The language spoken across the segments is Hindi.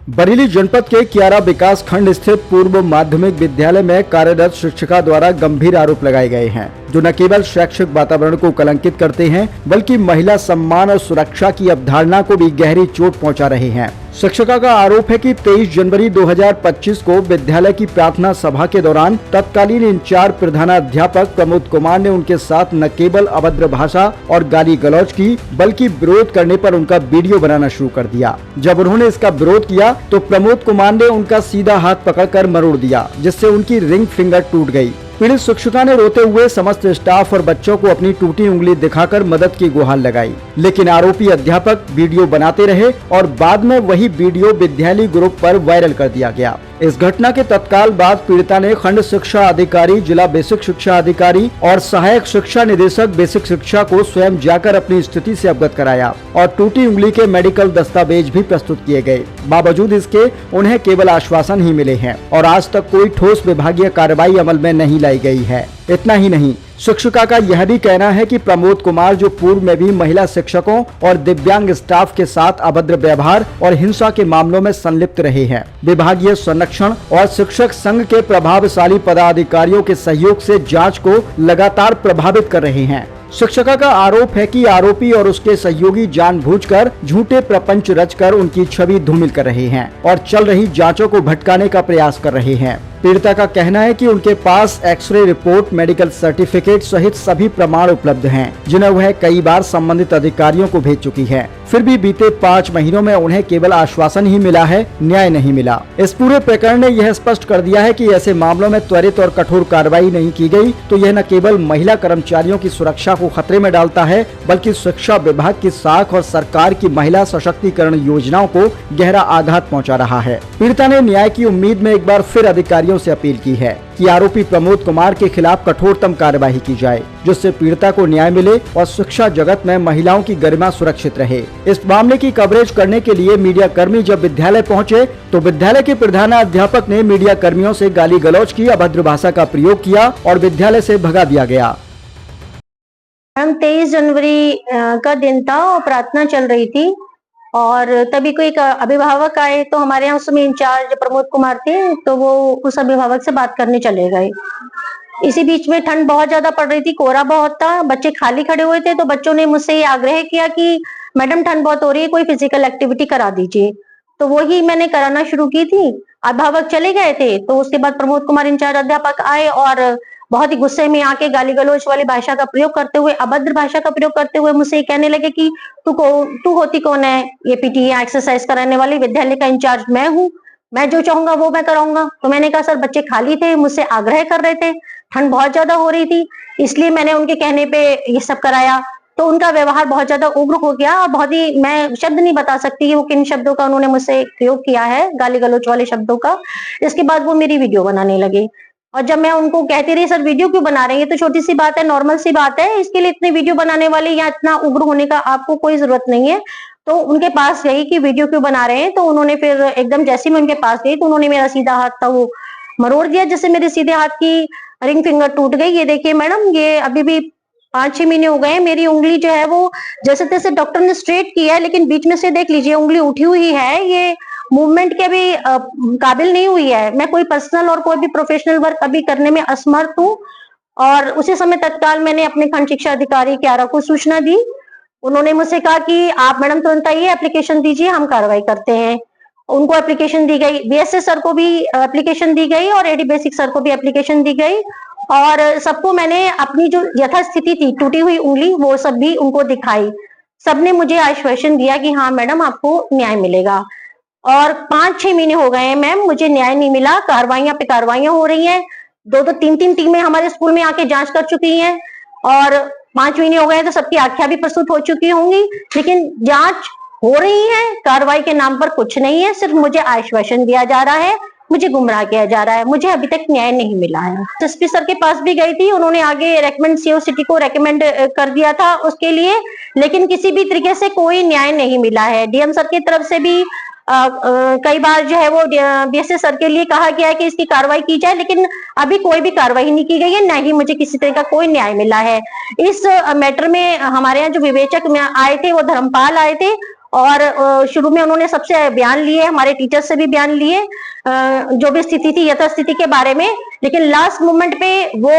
बरेली जनपद के कियारा विकास खंड स्थित पूर्व माध्यमिक विद्यालय में कार्यरत शिक्षिका द्वारा गंभीर आरोप लगाए गए हैं, जो न केवल शैक्षिक वातावरण को कलंकित करते हैं, बल्कि महिला सम्मान और सुरक्षा की अवधारणा को भी गहरी चोट पहुंचा रहे हैं। शिक्षिका का आरोप है कि 23 जनवरी 2025 को विद्यालय की प्रार्थना सभा के दौरान तत्कालीन इंचार्ज प्रधानाध्यापक प्रमोद कुमार ने उनके साथ न केवल अभद्र भाषा और गाली गलौज की, बल्कि विरोध करने पर उनका वीडियो बनाना शुरू कर दिया। जब उन्होंने इसका विरोध किया तो प्रमोद कुमार ने उनका सीधा हाथ पकड़कर मरोड़ दिया, जिससे उनकी रिंग फिंगर टूट गई। पीड़ित शिक्षिका ने रोते हुए समस्त स्टाफ और बच्चों को अपनी टूटी उंगली दिखाकर मदद की गुहार लगाई, लेकिन आरोपी अध्यापक वीडियो बनाते रहे और बाद में वही वीडियो विद्यालय ग्रुप पर वायरल कर दिया गया। इस घटना के तत्काल बाद पीड़िता ने खंड शिक्षा अधिकारी, जिला बेसिक शिक्षा अधिकारी और सहायक शिक्षा निदेशक बेसिक शिक्षा को स्वयं जाकर अपनी स्थिति से अवगत कराया और टूटी उंगली के मेडिकल दस्तावेज भी प्रस्तुत किए गए। बावजूद इसके उन्हें केवल आश्वासन ही मिले हैं और आज तक कोई ठोस विभागीय कार्रवाई अमल में नहीं लाई गई है। इतना ही नहीं, शिक्षिका का यह भी कहना है कि प्रमोद कुमार, जो पूर्व में भी महिला शिक्षकों और दिव्यांग स्टाफ के साथ अभद्र व्यवहार और हिंसा के मामलों में संलिप्त रहे हैं, विभागीय संरक्षण और शिक्षक संघ के प्रभावशाली पदाधिकारियों के सहयोग से जांच को लगातार प्रभावित कर रहे हैं। शिक्षिका का आरोप है कि आरोपी और उसके सहयोगी जानबूझकर झूठे प्रपंच रचकर उनकी छवि धूमिल कर रहे हैं और चल रही जांचों को भटकाने का प्रयास कर रहे हैं। पीड़िता का कहना है कि उनके पास एक्सरे रिपोर्ट, मेडिकल सर्टिफिकेट सहित सभी प्रमाण उपलब्ध हैं, जिन्हें वह कई बार संबंधित अधिकारियों को भेज चुकी है। फिर भी बीते 5 महीनों में उन्हें केवल आश्वासन ही मिला है, न्याय नहीं मिला। इस पूरे प्रकरण ने यह स्पष्ट कर दिया है कि ऐसे मामलों में त्वरित और कठोर कार्रवाई नहीं की गई तो यह न केवल महिला कर्मचारियों की सुरक्षा को खतरे में डालता है, बल्कि शिक्षा विभाग की साख और सरकार की महिला सशक्तिकरण योजनाओं को गहरा आघात पहुँचा रहा है। पीड़िता ने न्याय की उम्मीद में एक बार फिर अधिकारियों से अपील की है कि आरोपी प्रमोद कुमार के खिलाफ कठोरतम कार्यवाही की जाए, जिससे पीड़िता को न्याय मिले और शिक्षा जगत में महिलाओं की गरिमा सुरक्षित रहे। इस मामले की कवरेज करने के लिए मीडिया कर्मी जब विद्यालय पहुंचे तो विद्यालय के प्रधानाध्यापक ने मीडिया कर्मियों से गाली गलौज की, अभद्र भाषा का प्रयोग किया और विद्यालय से भगा दिया गया। 23 जनवरी का दिन था और प्रार्थना चल रही थी और तभी कोई एक अभिभावक आए तो हमारे यहाँ उसमें इंचार्ज प्रमोद कुमार थे, तो वो उस अभिभावक से बात करने चले गए। इसी बीच में ठंड बहुत ज्यादा पड़ रही थी, कोहरा बहुत था, बच्चे खाली खड़े हुए थे, तो बच्चों ने मुझसे ये आग्रह किया कि मैडम ठंड बहुत हो रही है, कोई फिजिकल एक्टिविटी करा दीजिए। तो वही मैंने कराना शुरू की थी। अभिभावक चले गए थे तो उसके बाद प्रमोद कुमार इंचार्ज अध्यापक आए और बहुत ही गुस्से में आके गाली गलौज वाली भाषा का प्रयोग करते हुए, अभद्र भाषा का प्रयोग करते हुए मुझसे ये कहने लगे कि तू होती कौन है, ये पीटी या एक्सरसाइज कराने वाली, विद्यालय का इंचार्ज मैं हूँ, मैं जो चाहूंगा वो मैं कराऊंगा। तो मैंने कहा सर बच्चे खाली थे, मुझसे आग्रह कर रहे थे, ठंड बहुत ज्यादा हो रही थी, इसलिए मैंने उनके कहने पे ये सब कराया। तो उनका व्यवहार बहुत ज्यादा उग्र हो गया और बहुत ही, मैं शब्द नहीं बता सकती कि वो किन शब्दों का उन्होंने मुझसे प्रयोग किया है, गाली गलौज वाले शब्दों का। इसके बाद वो मेरी वीडियो बनाने लगे और जब मैं उनको कहती रही सर वीडियो क्यों बना रहे हैं, ये तो छोटी सी बात है, नॉर्मल सी बात है, इसके लिए इतने वीडियो बनाने वाले या इतना उग्र होने का आपको कोई जरूरत नहीं है। तो उनके पास गई कि वीडियो क्यों बना रहे हैं, तो उन्होंने फिर एकदम जैसे मैं उनके पास गई तो उन्होंने मेरा सीधा हाथ था वो मरोड़ दिया, जिससे मेरे सीधे हाथ की रिंग फिंगर टूट गई। ये देखिए मैडम, ये अभी भी 5-6 महीने हो गए, मेरी उंगली जो है वो जैसे तैसे डॉक्टर ने स्ट्रेट किया है, लेकिन बीच में से देख लीजिए उंगली उठी हुई है, ये मूवमेंट के भी काबिल नहीं हुई है। मैं कोई पर्सनल और कोई भी प्रोफेशनल वर्क अभी करने में असमर्थ हूँ। और उसी समय तत्काल मैंने अपने खंड शिक्षा अधिकारी कियारा को सूचना दी। उन्होंने मुझसे कहा कि आप मैडम तुरंत आइए, एप्लीकेशन दीजिए, हम कार्रवाई करते हैं। उनको एप्लीकेशन दी गई, बीएसएस सर को भी एप्लीकेशन दी गई और एडी बेसिक सर को भी एप्लीकेशन दी गई और सबको मैंने अपनी जो यथास्थिति थी, टूटी हुई उंगली, वो सब भी उनको दिखाई। सबने मुझे आश्वासन दिया कि हाँ मैडम आपको न्याय मिलेगा। और 5-6 महीने हो गए हैं मैम, मुझे न्याय नहीं मिला, कार्रवाइयां पे कार्रवाइयां हो रही हैं, 2-2, 3-3 टीमें हमारे स्कूल में आके जांच कर चुकी हैं और 5 महीने हो गए हैं तो सबकी आख्या भी प्रस्तुत हो चुकी होंगी, लेकिन जांच हो रही है, कार्रवाई के नाम पर कुछ नहीं है, सिर्फ मुझे आश्वासन दिया जा रहा है, मुझे गुमराह किया जा रहा है, मुझे अभी तक न्याय नहीं मिला है। एसपी सर के पास भी गई थी, उन्होंने आगे रेकमेंड सीओ सिटी को रेकमेंड कर दिया था उसके लिए, लेकिन किसी भी तरीके से कोई न्याय नहीं मिला है। डीएम सर की तरफ से भी कई बार जो है वो बीएसएस सर के लिए कहा गया है कि इसकी कार्रवाई की जाए, लेकिन अभी कोई भी कार्रवाई नहीं की गई है, न ही मुझे किसी तरह का कोई न्याय मिला है। इस मैटर में हमारे यहाँ जो विवेचक आए थे वो धर्मपाल आए थे और शुरू में उन्होंने सबसे बयान लिए, हमारे टीचर से भी बयान लिए जो भी स्थिति थी, यथास्थिति के बारे में। लेकिन लास्ट मोमेंट पे वो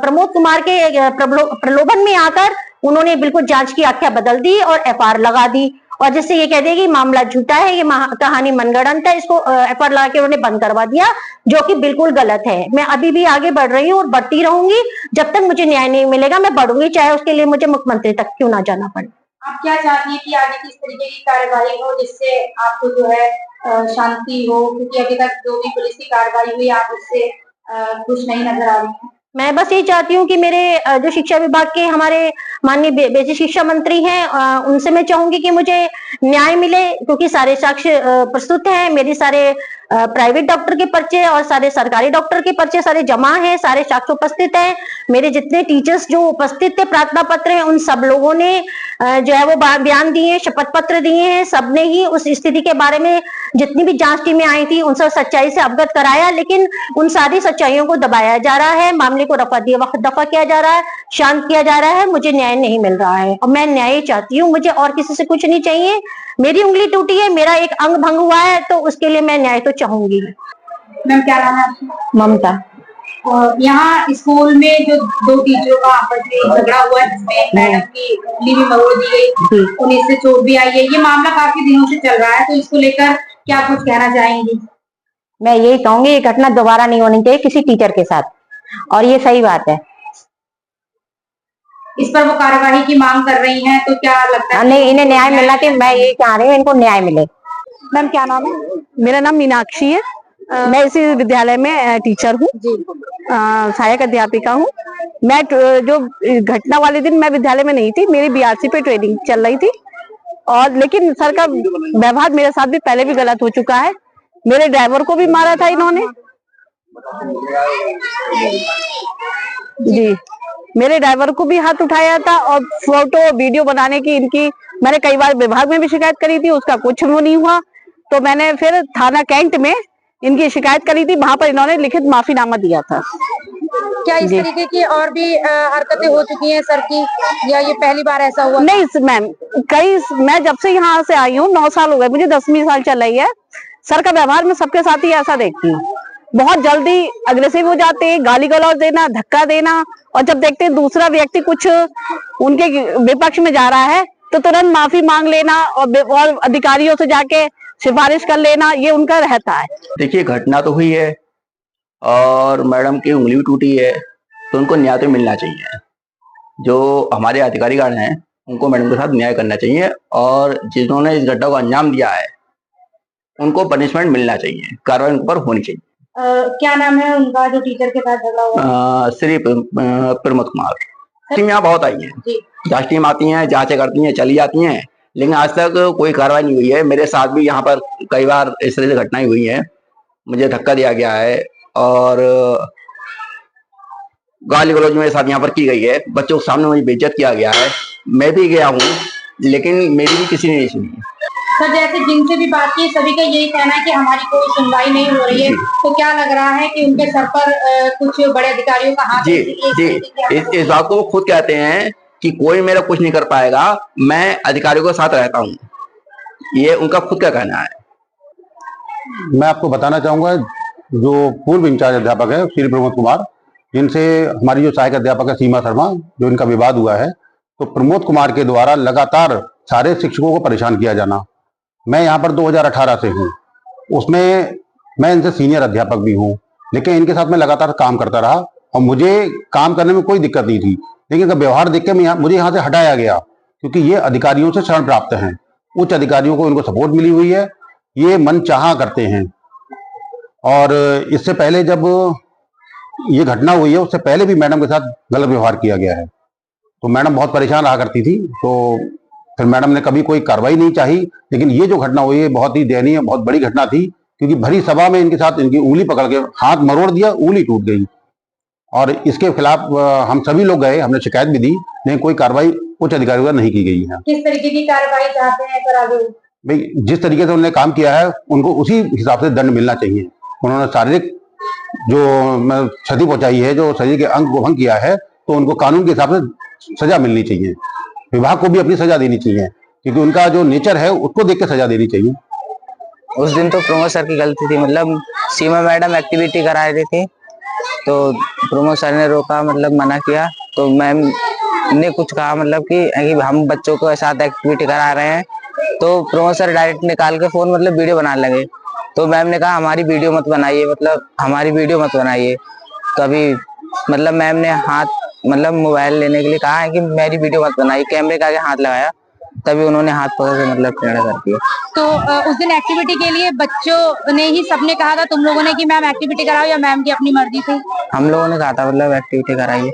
प्रमोद कुमार के प्रलोभन में आकर उन्होंने बिल्कुल जांच की आख्या बदल दी और एफआईआर लगा दी, और जिससे ये कह दिया कि मामला झूठा है, ये कहानी मनगढ़ंत है, इसको एफआईआर लगा के उन्होंने बंद करवा दिया, जो कि बिल्कुल गलत है। मैं अभी भी आगे बढ़ रही हूँ और बढ़ती रहूंगी जब तक मुझे न्याय नहीं मिलेगा। मैं बढ़ूंगी, चाहे उसके लिए मुझे मुख्यमंत्री तक क्यों ना जाना पड़े। आप क्या चाहती है कि आगे किस तरीके की कार्रवाई हो जिससे आपको जो है शांति हो, क्योंकि अभी तक जो भी पुलिस की कार्रवाई हुई आप उससे खुश नहीं नजर आ रही हैं? मैं बस ये चाहती हूँ कि मेरे जो शिक्षा विभाग के हमारे माननीय बेसिक शिक्षा मंत्री हैं, उनसे मैं चाहूंगी कि मुझे न्याय मिले, क्योंकि सारे साक्ष्य प्रस्तुत हैं। मेरी सारे प्राइवेट डॉक्टर के पर्चे और सारे सरकारी डॉक्टर के पर्चे सारे जमा हैं, सारे साक्ष्य उपस्थित हैं। मेरे जितने टीचर्स जो उपस्थित थे, प्रार्थना पत्र हैं, उन सब लोगों ने जो है वो बयान दिए, शपथ पत्र दिए हैं। सबने ही उस स्थिति के बारे में जितनी भी जांच टीमें आई थी उन सब सच्चाई से अवगत कराया, लेकिन उन सारी सच्चाइयों को दबाया जा रहा है, मामले को दफा किया जा रहा है, शांत किया जा रहा है। मुझे न्याय नहीं मिल रहा है और मैं न्याय चाहती हूँ, मुझे और किसी से कुछ नहीं चाहिए। मेरी उंगली टूटी है, मेरा एक अंग भंग हुआ है, तो उसके लिए मैं न्याय तो चाहूंगी। मैम क्या नाम है आपका? ममता। यहाँ स्कूल में जो दो टीचरों का आपस में झगड़ा हुआ है जिसमें मैडम की उंगली भी मरोड़ दी गई, उन्हें से चोट भी आई है, ये मामला काफी दिनों से चल रहा है, तो इसको लेकर क्या कुछ कहना चाहेंगी? मैं यही कहूंगी, ये घटना दोबारा नहीं होनी चाहिए किसी टीचर के साथ, और ये सही बात है। इस पर वो कार्यवाही की मांग कर रही हैं, तो क्या लगता है? नहीं, इन्हें न्याय मिलना चाहिए। मैं यही चाह रही हूँ, इनको न्याय मिले। मैम क्या नाम है? मेरा नाम मीनाक्षी है। मैं इसी विद्यालय में टीचर हूँ, सहायक अध्यापिका हूँ। मैं जो घटना वाले दिन मैं विद्यालय में नहीं थी, मेरी बीआरसी पे ट्रेनिंग चल रही थी, और लेकिन सर का व्यवहार मेरे साथ भी पहले भी गलत हो चुका है। मेरे ड्राइवर को भी मारा था इन्होंने जी, मेरे ड्राइवर को भी हाथ उठाया था, और फोटो वीडियो बनाने की इनकी मैंने कई बार विभाग में भी शिकायत करी थी, उसका कुछ वो नहीं हुआ। तो मैंने फिर थाना कैंट में इनकी शिकायत करी थी, वहां पर इन्होंने लिखित माफीनामा दिया था। क्या इस तरीके की और भी हरकतें हो चुकी हैं सर की, या ये पहली बार ऐसा हुआ? नहीं मैम, मैं जब से यहाँ से आई हूँ 9 साल हो गए मुझे, 10वीं साल चल रही है। सर का व्यवहार मैं सबके साथ ही ऐसा देखती हूँ, बहुत जल्दी अग्रेसिव हो जाते हैं, गाली गलौज देना, धक्का देना, और जब देखते हैं दूसरा व्यक्ति कुछ उनके विपक्ष में जा रहा है तो तुरंत माफी मांग लेना और अधिकारियों से जाके सिफारिश कर लेना, ये उनका रहता है। देखिए, घटना तो हुई है और मैडम की उंगली भी टूटी है, तो उनको न्याय तो मिलना चाहिए। जो हमारे अधिकारीगण हैं उनको मैडम के साथ न्याय करना चाहिए, और जिन्होंने इस घटना को अंजाम दिया है उनको पनिशमेंट मिलना चाहिए, कार्रवाई उन पर होनी चाहिए। क्या नाम है उनका जो टीचर के साथ झगड़ा हुआ? श्री प्रमोद कुमार। टीम यहाँ बहुत आई है, जांच टीम आती है, जांचें करती हैं, चली जाती हैं, लेकिन आज तक कोई कार्रवाई नहीं हुई है। मेरे साथ भी यहाँ पर कई बार इस तरह से घटनाएं हुई हैं, मुझे धक्का दिया गया है और गाली गलौज मेरे साथ यहाँ पर की गई है, बच्चों के सामने मुझे बेइज्जत किया गया है। मैं भी गया हूँ, लेकिन मेरी भी किसी ने नहीं सुनी। सर, जैसे जिनसे भी बात की सभी का यही कहना है कि हमारी कोई सुनवाई नहीं हो रही है, तो क्या लग रहा है कि उनके सर पर कुछ बड़े अधिकारियों का हाथ? जी, इस बात को वो खुद कहते हैं कि कोई मेरा कुछ नहीं कर पाएगा, मैं अधिकारियों के साथ रहता हूँ, ये उनका खुद का कहना है। मैं आपको बताना चाहूंगा, जो पूर्व इंचार्ज अध्यापक है श्री प्रमोद कुमार, जिनसे हमारी जो सहायक अध्यापक है सीमा शर्मा, जो इनका विवाद हुआ है, तो प्रमोद कुमार के द्वारा लगातार सारे शिक्षकों को परेशान किया जाना। मैं यहाँ पर 2018 से हूँ, उसमें मैं इनसे सीनियर अध्यापक भी हूँ, लेकिन इनके साथ मैं लगातार काम करता रहा और मुझे काम करने में कोई दिक्कत नहीं थी। लेकिन इनका व्यवहार देख के मुझे यहाँ से हटाया गया, क्योंकि ये अधिकारियों से शरण प्राप्त हैं, उच्च अधिकारियों को इनको सपोर्ट मिली हुई है, ये मन चाहा करते हैं। और इससे पहले जब ये घटना हुई है, उससे पहले भी मैडम के साथ गलत व्यवहार किया गया है, तो मैडम बहुत परेशान रहा करती थी। तो फिर मैडम ने कभी कोई कार्रवाई नहीं चाही, लेकिन ये जो घटना हुई है बहुत ही दयनीय, बहुत बड़ी घटना थी, क्योंकि भरी सभा में इनके साथ इनकी उंगली पकड़ के हाथ मरोड़ दिया, उंगली टूट गई, और इसके खिलाफ हम सभी लोग गए, हमने शिकायत भी दी, लेकिन कोई कार्रवाई उच्च अधिकारियों द्वारा नहीं की गई है। किस तरीके की कार्रवाई चाहते हैं सर आगे? भाई, जिस तरीके से उन्होंने काम किया है उनको उसी हिसाब से दंड मिलना चाहिए। उन्होंने शारीरिक जो क्षति पहुंचाई है, जो शरीर के अंग को भंग किया है, तो उनको कानून के हिसाब से सजा मिलनी चाहिए। विभाग को भी अपनी सजा देनी चाहिए, क्योंकि उनका जो नेचर है उसको देख के सजा देनी चाहिए। उस दिन तो प्रमोद सर की गलती थी, मतलब सीमा मैडम एक्टिविटी करा रही थी तो प्रमोद सर ने रोका, मतलब मना किया, तो मैम ने कुछ कहा मतलब कि हम बच्चों को साथ एक्टिविटी करा रहे हैं, तो प्रमोद सर डायरेक्ट निकाल के फोन मतलब वीडियो बनाने लगे। तो मैम ने कहा हमारी वीडियो मत बनाइए, मतलब हमारी वीडियो मत बनाइए। तो अभी मतलब मैम ने हाथ मतलब मोबाइल लेने के लिए कहा है कि मेरी वीडियो मत बनाइए, कैमरे के आगे हाथ लगाया, तभी उन्होंने हाथ पकड़ के मतलब टेढ़ा कर दिया। तो उस दिन एक्टिविटी के लिए बच्चों ने ही सबने कहा था, तुम लोगों ने कि मैम एक्टिविटी कराओ, या मैम की अपनी मर्जी थी? हम लोगों ने कहा था मतलब एक्टिविटी कराइए।